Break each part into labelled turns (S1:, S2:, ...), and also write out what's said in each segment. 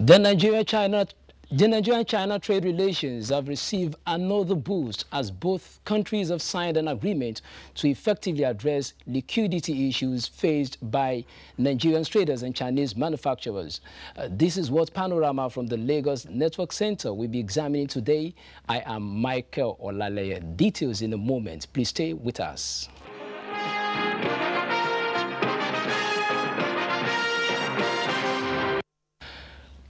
S1: The Nigerian-China trade relations have received another boost as both countries have signed an agreement to effectively address liquidity issues faced by Nigerian traders and Chinese manufacturers. This is what Panorama from the Lagos Network Center will be examining today. I am Michael Olaleye. Details in a moment. Please stay with us.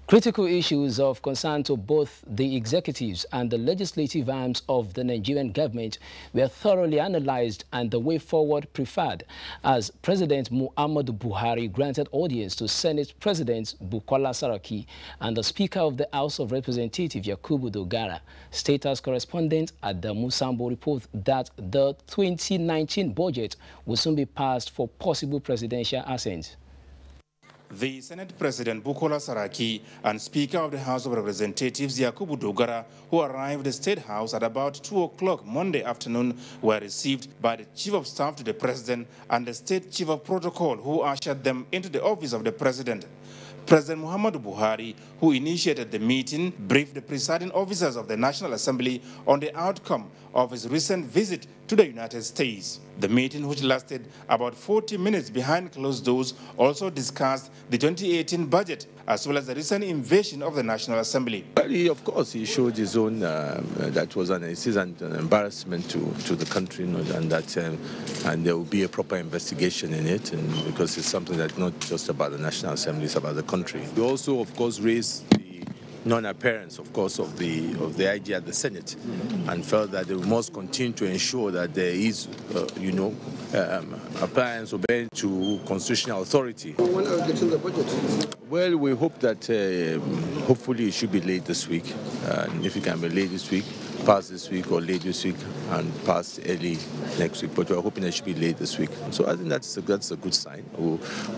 S1: Critical issues of concern to both the executives and the legislative arms of the Nigerian government were thoroughly analyzed and the way forward preferred as President Muhammadu Buhari granted audience to Senate President Bukola Saraki and the Speaker of the House of Representatives Yakubu Dogara. State House correspondent Adamu Sambo reports that the 2019 budget will soon be passed for possible presidential assent.
S2: The Senate President Bukola Saraki and Speaker of the House of Representatives Yakubu Dogara, who arrived at the State House at about 2 o'clock Monday afternoon, were received by the Chief of Staff to the President and the State Chief of Protocol, who ushered them into the office of the President. President Muhammadu Buhari, who initiated the meeting, briefed the presiding officers of the National Assembly on the outcome of his recent visit to the United States. The meeting, which lasted about 40 minutes behind closed doors, also discussed the 2018 budget as well as the recent invasion of the National Assembly.
S3: Of course, he showed his own, that was an embarrassment to the country, and that and there will be a proper investigation in it, and because it's something that's not just about the National Assembly, it's about the country. We also, of course, raised the non-appearance, of course, of the IG at the Senate, and felt that they must continue to ensure that there is, appliance obeying to constitutional authority.
S4: When are we getting the budget?
S3: Well, we hope that hopefully it should be late this week. And if it can be late this week, pass this week, or late this week and pass early next week. But we're hoping it should be late this week. So I think that's a good sign.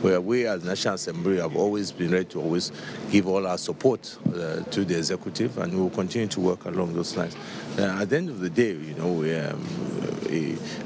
S3: We as National Assembly have always been ready to always give all our support to the executive, and we will continue to work along those lines. At the end of the day,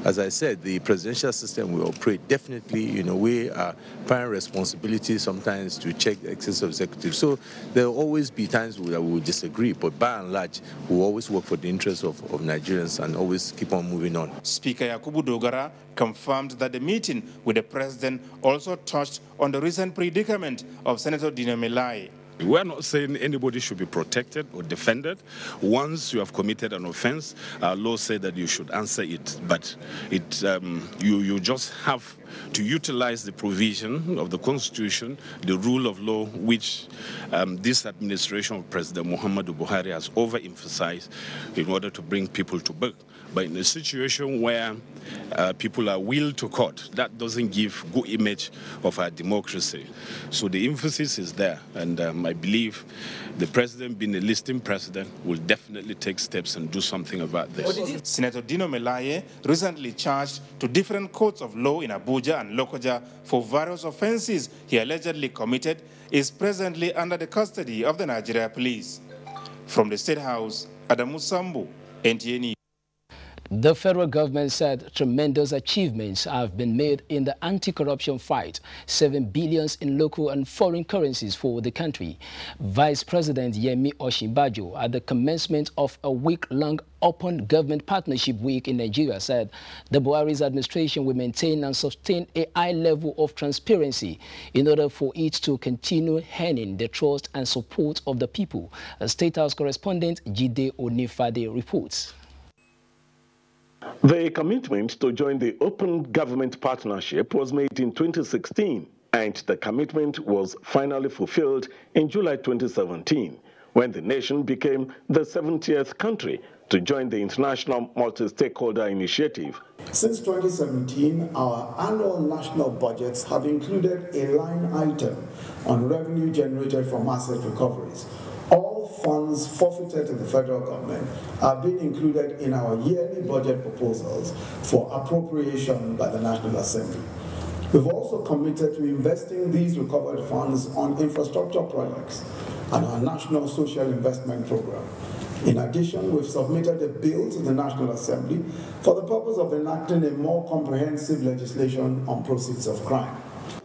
S3: as I said, the presidential system will operate. Definitely, we are parent responsibility sometimes to check the excess of executive. So there will always be times where we will disagree, but by and large, we will always work for the interests of Nigerians and always keep on moving on.
S2: Speaker Yakubu Dogara confirmed that the meeting with the president also touched on the recent predicament of Senator Dino Melaye.
S5: We're not saying anybody should be protected or defended. Once you have committed an offense, our law said that you should answer it. But you just have to utilize the provision of the Constitution, the rule of law, which this administration of President Muhammadu Buhari has overemphasized in order to bring people to book. But in a situation where people are willed to court, that doesn't give good image of our democracy. So the emphasis is there, and I believe the president, being a listing president, will definitely take steps and do something about this.
S2: Senator Dino Melaye, recently charged to different courts of law in Abuja and Lokoja for various offenses he allegedly committed, is presently under the custody of the Nigeria police. From the State House, Adamu Sambu, NTA.
S1: The federal government said tremendous achievements have been made in the anti-corruption fight, 7 billion in local and foreign currencies for the country. Vice President Yemi Osinbajo, at the commencement of a week-long Open Government Partnership Week in Nigeria, said the Buhari's administration will maintain and sustain a high level of transparency in order for it to continue earning the trust and support of the people. A State House correspondent Jide Onifade reports.
S6: The commitment to join the Open Government Partnership was made in 2016, and the commitment was finally fulfilled in July 2017, when the nation became the 70th country to join the International Multi-Stakeholder Initiative.
S7: Since 2017, our annual national budgets have included a line item on revenue generated from asset recoveries. All funds forfeited to the federal government are being included in our yearly budget proposals for appropriation by the National Assembly. We've also committed to investing these recovered funds on infrastructure projects and our National Social Investment Program. In addition, we've submitted a bill to the National Assembly for the purpose of enacting a more comprehensive legislation on proceeds of crime.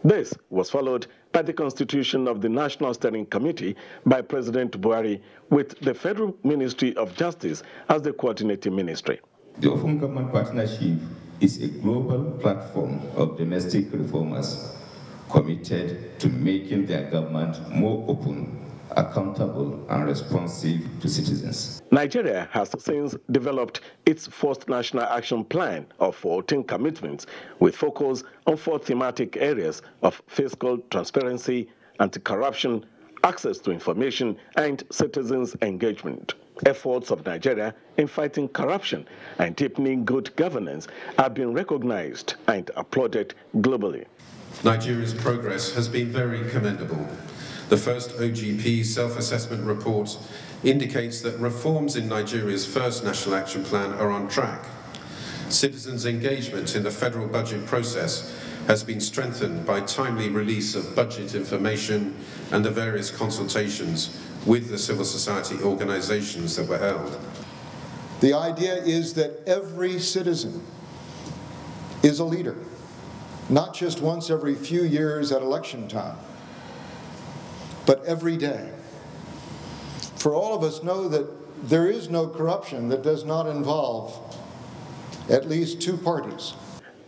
S6: This was followed by the constitution of the National Steering Committee by President Buhari, with the Federal Ministry of Justice as the coordinating ministry.
S8: The Open Government Partnership is a global platform of domestic reformers committed to making their government more open, accountable, and responsive to citizens.
S6: Nigeria has since developed its first National Action Plan of 14 commitments with focus on 4 thematic areas of fiscal transparency, anti-corruption, access to information, and citizens' engagement. Efforts of Nigeria in fighting corruption and deepening good governance have been recognized and applauded globally.
S9: Nigeria's progress has been very commendable. The first OGP self-assessment report indicates that reforms in Nigeria's first National Action Plan are on track. Citizens' engagement in the federal budget process has been strengthened by timely release of budget information and the various consultations with the civil society organizations that were held.
S4: The idea is that every citizen is a leader, not just once every few years at election time, but every day. For all of us know that there is no corruption that does not involve at least 2 parties.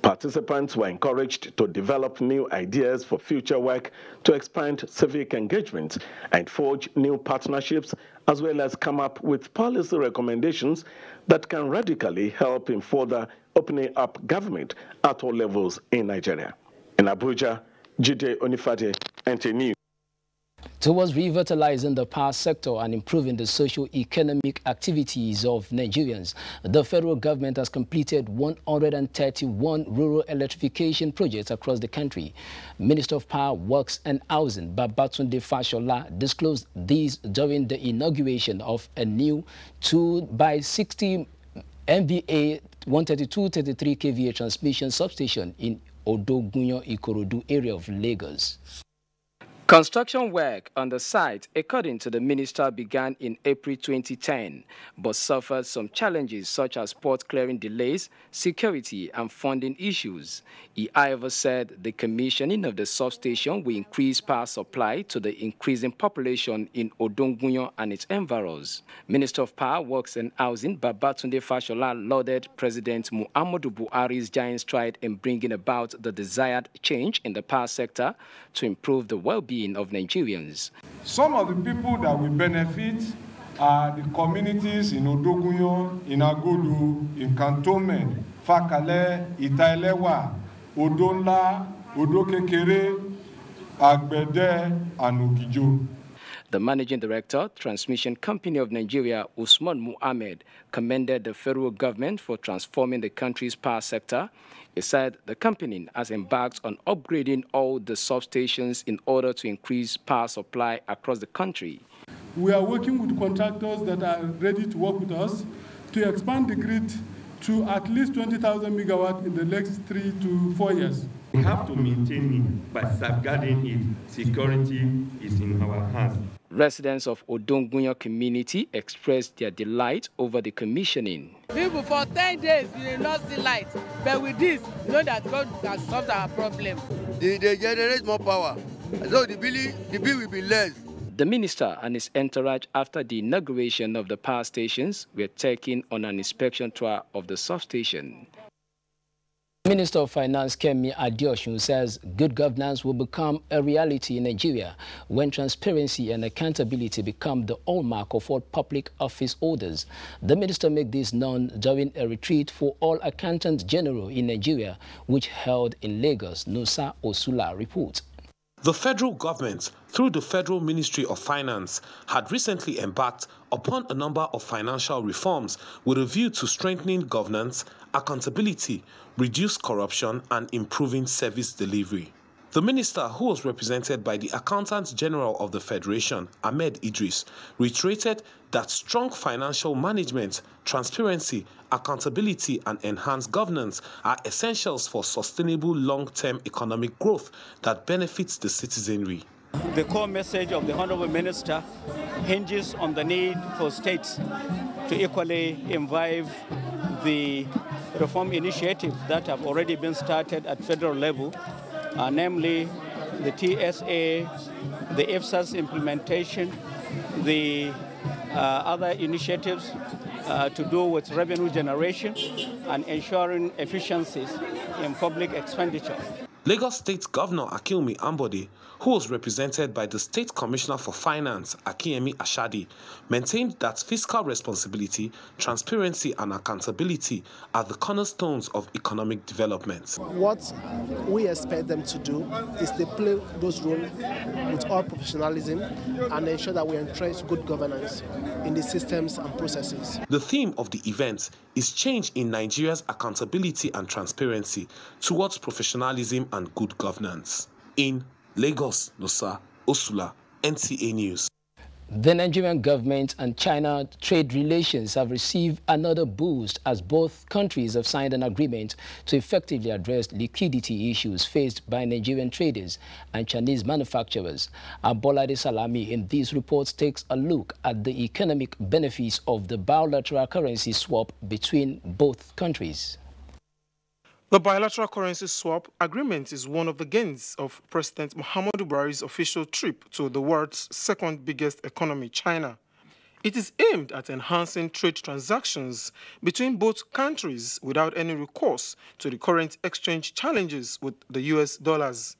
S6: Participants were encouraged to develop new ideas for future work, to expand civic engagement and forge new partnerships, as well as come up with policy recommendations that can radically help in further opening up government at all levels in Nigeria. In Abuja, Jide Onifade, NT News.
S1: Towards revitalizing the power sector and improving the socio-economic activities of Nigerians, the federal government has completed 131 rural electrification projects across the country. Minister of Power, Works and Housing, Babatunde Fashola, disclosed these during the inauguration of a new 2x60 MVA 132-33 kVA transmission substation in Odogunyo Ikorodu area of Lagos. Construction work on the site, according to the minister, began in April 2010, but suffered some challenges such as port clearing delays, security, and funding issues. He, however, said the commissioning of the substation will increase power supply to the increasing population in Odongunyo and its environs. Minister of Power, Works and Housing, Babatunde Fashola, lauded President Muhammadu Buhari's giant stride in bringing about the desired change in the power sector to improve the well-being of Nigerians.
S10: Some of the people that will benefit are the communities in Odogunyo, in Agodu, in Cantonment, Fakale, Itailewa, Odonla, Odokekere, Agbede, and Ogijo.
S1: The Managing Director, Transmission Company of Nigeria, Usman Muhammad, commended the federal government for transforming the country's power sector. He said the company has embarked on upgrading all the substations in order to increase power supply across the country.
S10: We are working with contractors that are ready to work with us to expand the grid to at least 20,000 megawatts in the next 3 to 4 years.
S11: We have to maintain it by safeguarding it. Security is in our hands.
S1: Residents of Odongunyo community expressed their delight over the commissioning.
S12: People for 10 days we did not see light, but with this, you know that God has solved our problem.
S13: They generate more power, so the bill will be less.
S1: The minister and his entourage, after the inauguration of the power stations, were taken on an inspection tour of the substation. Minister of Finance Kemi Adeosun says good governance will become a reality in Nigeria when transparency and accountability become the hallmark of all public office holders. The minister made this known during a retreat for all accountants general in Nigeria, which held in Lagos. Nusa Osula reports.
S14: The federal government, through the Federal Ministry of Finance, had recently embarked upon a number of financial reforms with a view to strengthening governance, accountability, reduce corruption, and improving service delivery. The minister, who was represented by the Accountant General of the Federation, Ahmed Idris, reiterated that strong financial management, transparency, accountability, and enhanced governance are essentials for sustainable long-term economic growth that benefits the citizenry.
S15: The core message of the Honorable Minister hinges on the need for states to equally imbibe the reform initiatives that have already been started at federal level namely the TSA, the EFSA's implementation, the other initiatives to do with revenue generation and ensuring efficiencies in public expenditure.
S14: Lagos State Governor Akinwumi Ambode, who was represented by the State Commissioner for Finance, Akinyemi Ashadi, maintained that fiscal responsibility, transparency and accountability are the cornerstones of economic development.
S16: What we expect them to do is to play those roles with all professionalism and ensure that we entrench good governance in the systems and processes.
S14: The theme of the event is change in Nigeria's accountability and transparency towards professionalism and good governance. In Lagos, Nosa Osula, NTA News.
S1: The Nigerian government and China trade relations have received another boost as both countries have signed an agreement to effectively address liquidity issues faced by Nigerian traders and Chinese manufacturers. Abolade Salami in these reports takes a look at the economic benefits of the bilateral currency swap between both countries.
S17: The bilateral currency swap agreement is one of the gains of President Muhammadu Buhari's official trip to the world's second biggest economy, China. It is aimed at enhancing trade transactions between both countries without any recourse to the current exchange challenges with the US dollars.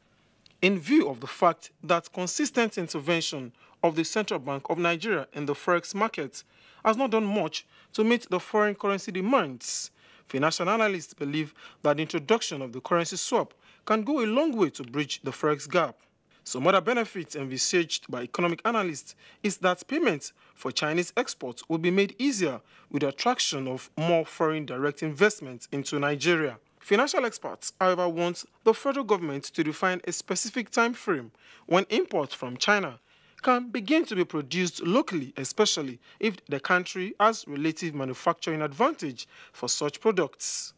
S17: In view of the fact that consistent intervention of the Central Bank of Nigeria in the forex market has not done much to meet the foreign currency demands, financial analysts believe that the introduction of the currency swap can go a long way to bridge the forex gap. Some other benefits envisaged by economic analysts is that payments for Chinese exports will be made easier with the attraction of more foreign direct investment into Nigeria. Financial experts, however, want the federal government to define a specific time frame when imports from China can begin to be produced locally, especially if the country has relative manufacturing advantage for such products.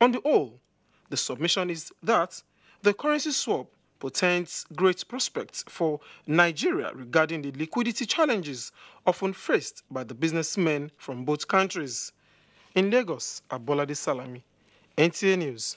S17: On the whole, the submission is that the currency swap portends great prospects for Nigeria regarding the liquidity challenges often faced by the businessmen from both countries. In Lagos, Abolade Salami, NTA News.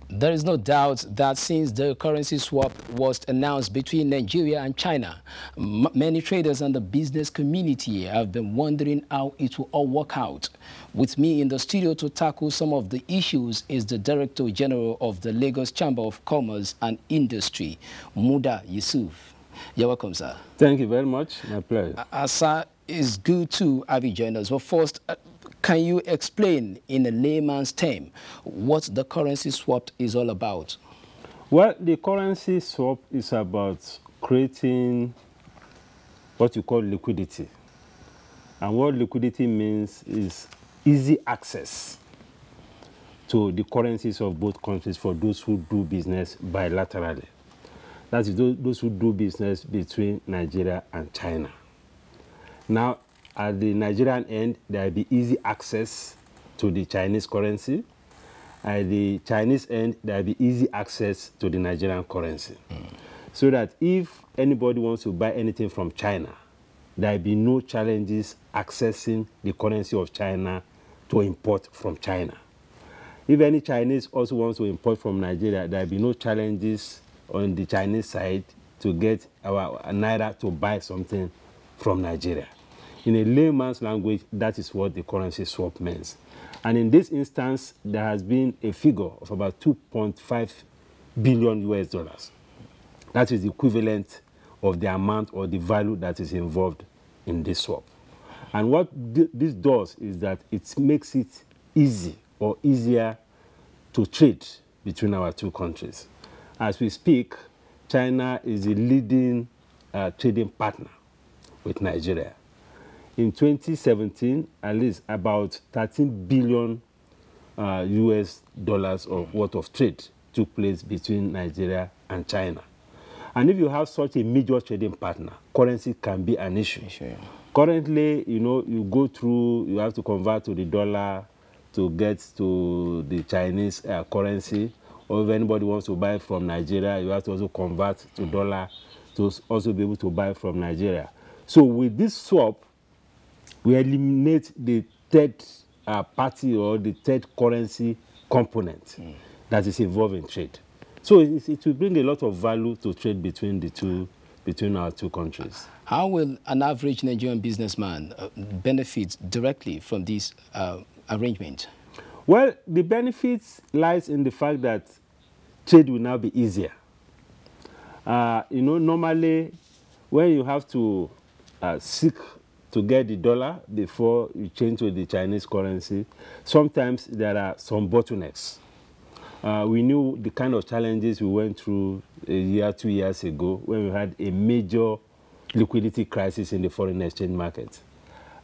S1: There is no doubt that since the currency swap was announced between Nigeria and China, many traders and the business community have been wondering how it will all work out. With me in the studio to tackle some of the issues is the Director General of the Lagos Chamber of Commerce and Industry, Muda Yusuf. You're welcome, sir.
S18: Thank you very much. My pleasure.
S1: Sir, it's good to have you join us. But first, can you explain in a layman's term what the currency swap is all about?
S18: Well, the currency swap is about creating what you call liquidity. And what liquidity means is easy access to the currencies of both countries for those who do business bilaterally. That is those who do business between Nigeria and China. Now, at the Nigerian end, there will be easy access to the Chinese currency. At the Chinese end, there will be easy access to the Nigerian currency. So that if anybody wants to buy anything from China, there will be no challenges accessing the currency of China to import from China. If any Chinese also wants to import from Nigeria, there will be no challenges on the Chinese side to get our Naira to buy something from Nigeria. In a layman's language, that is what the currency swap means. And in this instance, there has been a figure of about 2.5 billion US dollars. That is the equivalent of the amount or the value that is involved in this swap. And what this does is that it makes it easy or easier to trade between our two countries. As we speak, China is the leading trading partner with Nigeria. In 2017, at least about 13 billion US dollars of worth of trade took place between Nigeria and China. And if you have such a major trading partner, currency can be an issue. Sure. Currently, you go through, you have to convert to the dollar to get to the Chinese currency. Or if anybody wants to buy from Nigeria, you have to also convert to dollar to also be able to buy from Nigeria. So with this swap, we eliminate the third party or the third currency component that is involved in trade. So it will bring a lot of value to trade between our two countries.
S1: How will an average Nigerian businessman benefit directly from this arrangement?
S18: Well, the benefits lies in the fact that trade will now be easier. Normally, when you have to seek to get the dollar before you change to the Chinese currency, sometimes there are some bottlenecks. We knew the kind of challenges we went through a year, 2 years ago when we had a major liquidity crisis in the foreign exchange market.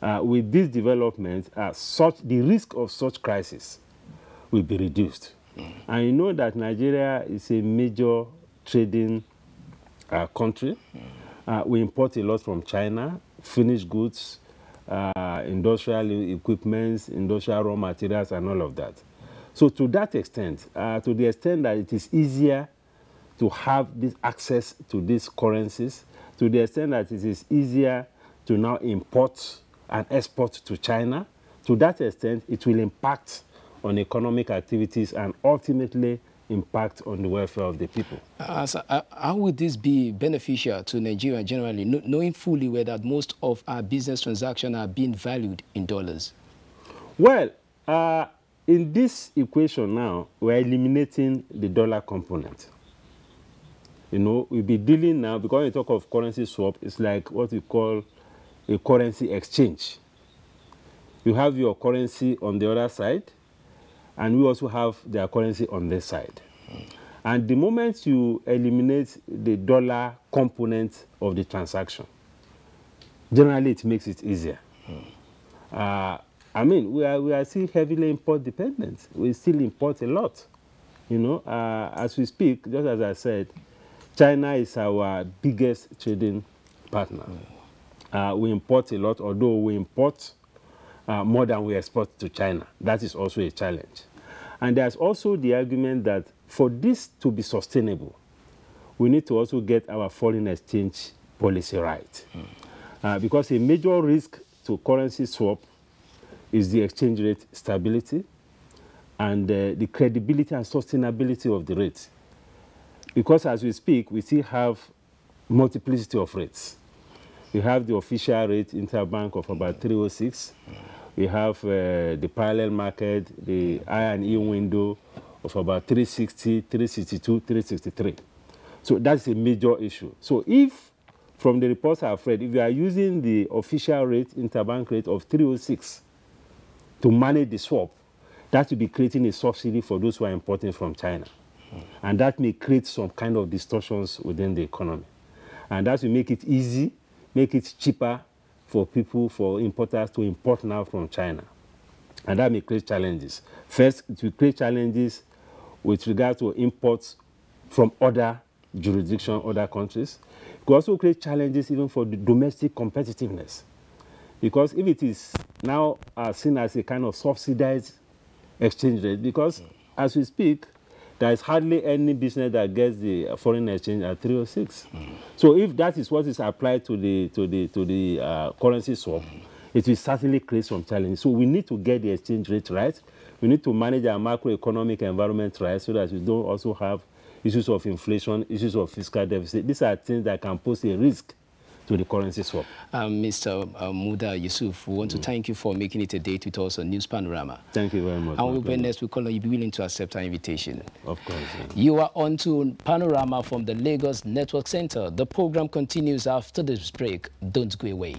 S18: With this development, the risk of such crisis will be reduced. And you know that Nigeria is a major trading country. We import a lot from China, finished goods, industrial equipment, industrial raw materials, and all of that. So to that extent, to the extent that it is easier to have this access to these currencies, to the extent that it is easier to now import and export to China, to that extent, it will impact on economic activities and ultimately impact on the welfare of the people.
S1: How would this be beneficial to Nigeria generally, knowing fully well that most of our business transactions are being valued in dollars?
S18: Well, in this equation now, we're eliminating the dollar component. We'll be dealing now, because when you talk of currency swap, it's like what we call a currency exchange. You have your currency on the other side, and we also have their currency on this side. And the moment you eliminate the dollar component of the transaction, generally it makes it easier. I mean, we are still heavily import dependent. We still import a lot. As we speak, just as I said, China is our biggest trading partner. We import a lot, although we import more than we export to China. That is also a challenge. And there's also the argument that for this to be sustainable, we need to also get our foreign exchange policy right. Because a major risk to currency swap is the exchange rate stability and the credibility and sustainability of the rate. Because as we speak, we still have multiplicity of rates. We have the official rate interbank of about 306. We have the parallel market, the I&E window of about 360, 362, 363. So that's a major issue. So if, from the reports I've read, if you are using the official rate, interbank rate of 306 to manage the swap, that will be creating a subsidy for those who are importing from China. And that may create some kind of distortions within the economy. And that will make it easy, make it cheaper for people, for importers to import now from China. And that may create challenges. First, it will create challenges with regard to imports from other jurisdictions, other countries. It could also create challenges even for the domestic competitiveness. Because if it is now seen as a kind of subsidized exchange rate, because as we speak, there is hardly any business that gets the foreign exchange at 306. So if that is what is applied to the currency swap, it will certainly create some challenges. So we need to get the exchange rate right. We need to manage our macroeconomic environment right so that we don't also have issues of inflation, issues of fiscal deficit. These are things that can pose a risk to the currency swap.
S1: Mr. Muda Yusuf, we want to thank you for making it a date with us on News Panorama.
S18: Thank you very much.
S1: And when next we call on you, be willing to accept our invitation.
S18: Of course. Yeah.
S1: You are on to Panorama from the Lagos Network Center. The program continues after this break. Don't go away.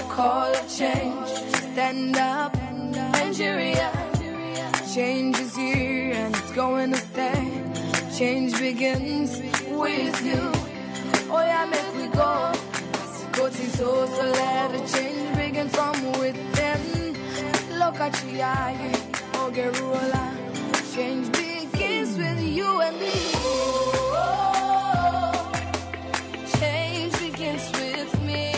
S19: Call of change, stand up, Nigeria. Change is here and it's going to stay. Change begins with you. Oh yeah, make we go. So let the change begin from within. Look at you, oh Geruola. Change begins with you and me. Change begins with me.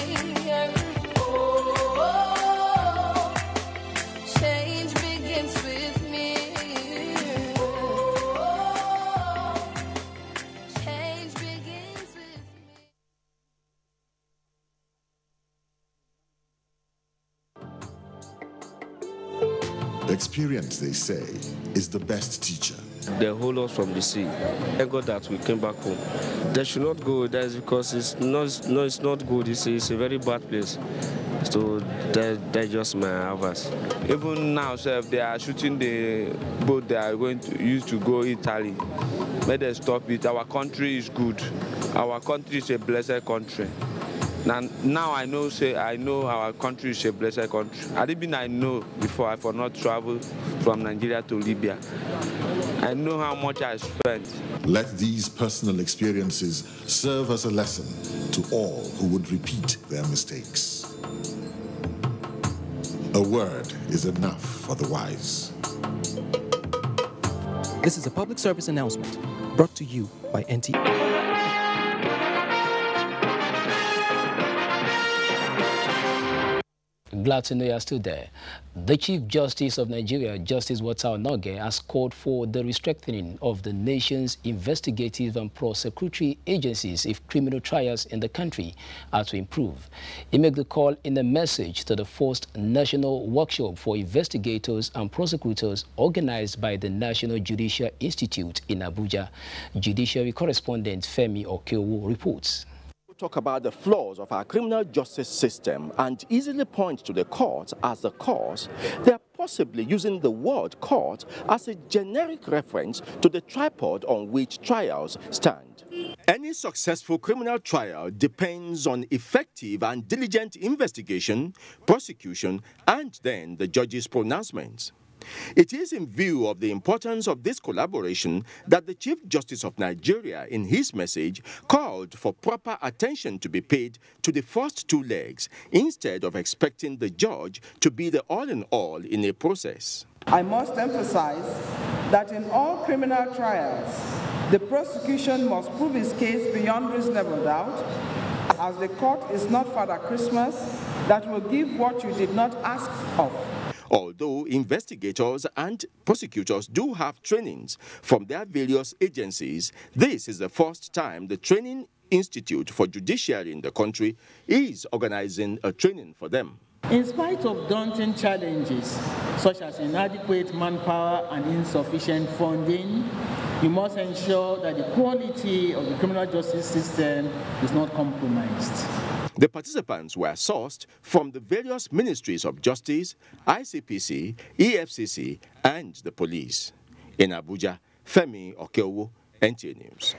S19: Change begins with me.
S20: Experience, they say, is the best teacher.
S21: They hold us from the sea. Thank God that we came back home. They should not go there because it's not good. It's a very bad place. So they just my advice. Even now, sir, if they are shooting the boat they are going to use to go Italy, may they stop it. Our country is good. Our country is a blessed country. Now I know our country is a blessed country. I know before I for not travel from Nigeria to Libya. I know how much I spent.
S20: Let these personal experiences serve as a lesson to all who would repeat their mistakes. A word is enough for the wise.
S22: This is a public service announcement brought to you by NT.
S1: Glad to know you are still there. The Chief Justice of Nigeria, Justice Watau Noge, has called for the strengthening of the nation's investigative and prosecutory agencies if criminal trials in the country are to improve. He made the call in a message to the first national workshop for investigators and prosecutors organized by the National Judicial Institute in Abuja. Judiciary correspondent Femi Okeowo reports.
S23: Talk about the flaws of our criminal justice system and easily point to the court as the cause, they are possibly using the word court as a generic reference to the tripod on which trials stand. Any successful criminal trial depends on effective and diligent investigation, prosecution, and then the judge's pronouncements. It is in view of the importance of this collaboration that the Chief Justice of Nigeria, in his message, called for proper attention to be paid to the first two legs, instead of expecting the judge to be the all-in-all in a process.
S24: I must emphasize that in all criminal trials, the prosecution must prove its case beyond reasonable doubt, as the court is not Father Christmas that will give what you did not ask of.
S23: Although investigators and prosecutors do have trainings from their various agencies, this is the first time the Training Institute for Judiciary in the country is organizing a training for them.
S25: In spite of daunting challenges, such as inadequate manpower and insufficient funding, you must ensure that the quality of the criminal justice system is not compromised.
S23: The participants were sourced from the various ministries of justice, ICPC, EFCC, and the police. In Abuja, Femi Okeowo, NTA News.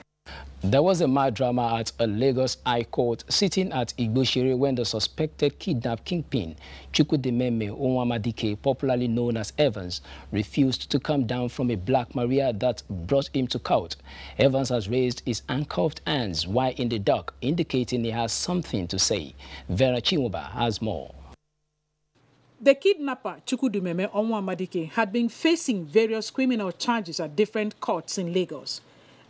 S1: There was a mad drama at a Lagos High Court sitting at Igboshere when the suspected kidnap kingpin, Chukwudememe Onwamadike, popularly known as Evans, refused to come down from a Black Maria that brought him to court. Evans has raised his handcuffed hands while in the dock, indicating he has something to say. Vera Chinwoba has more.
S26: The kidnapper, Chukwudememe Onwamadike, had been facing various criminal charges at different courts in Lagos.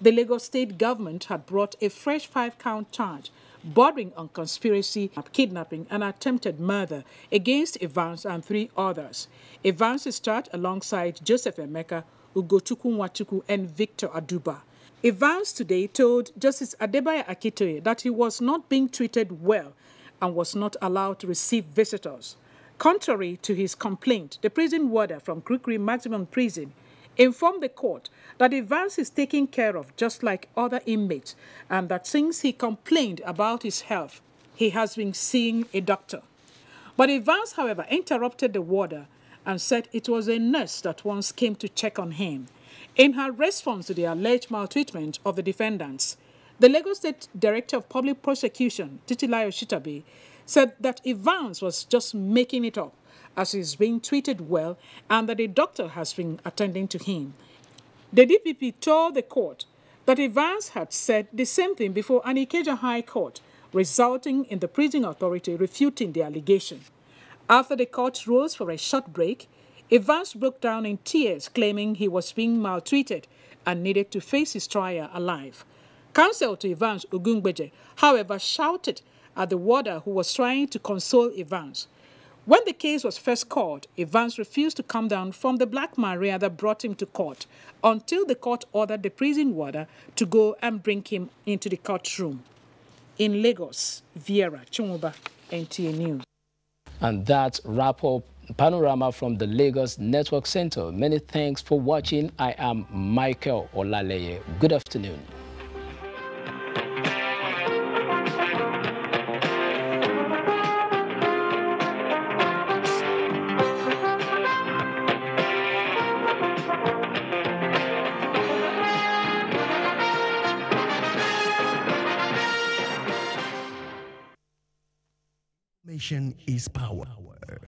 S26: The Lagos state government had brought a fresh 5-count charge bordering on conspiracy, kidnapping, and attempted murder against Evans and 3 others. Evans is charged alongside Joseph Emeka, Ugochukwu Nwachukwu, and Victor Aduba. Evans today told Justice Adebayo Akitoye that he was not being treated well and was not allowed to receive visitors. Contrary to his complaint, the prison warder from Krukri Maximum Prison informed the court that Evans is taken care of just like other inmates and that since he complained about his health, he has been seeing a doctor. But Evans, however, interrupted the warder and said it was a nurse that once came to check on him. In her response to the alleged maltreatment of the defendants, the Lagos State Director of Public Prosecution, Titilayo Shitabe, said that Evans was just making it up as he's being treated well and that a doctor has been attending to him. The DPP told the court that Evans had said the same thing before an Ikeja High Court, resulting in the prison authority refuting the allegation. After the court rose for a short break, Evans broke down in tears, claiming he was being maltreated and needed to face his trial alive. Counsel to Evans, Ogungbeje, however, shouted at the warder who was trying to console Evans. When the case was first called, Evans refused to come down from the Black Maria that brought him to court until the court ordered the prison warder to go and bring him into the courtroom. In Lagos, Vera Chumuba, NTA News.
S1: And that's wrap up Panorama from the Lagos Network Center. Many thanks for watching. I am Michael Olaleye. Good afternoon.
S2: Information is power.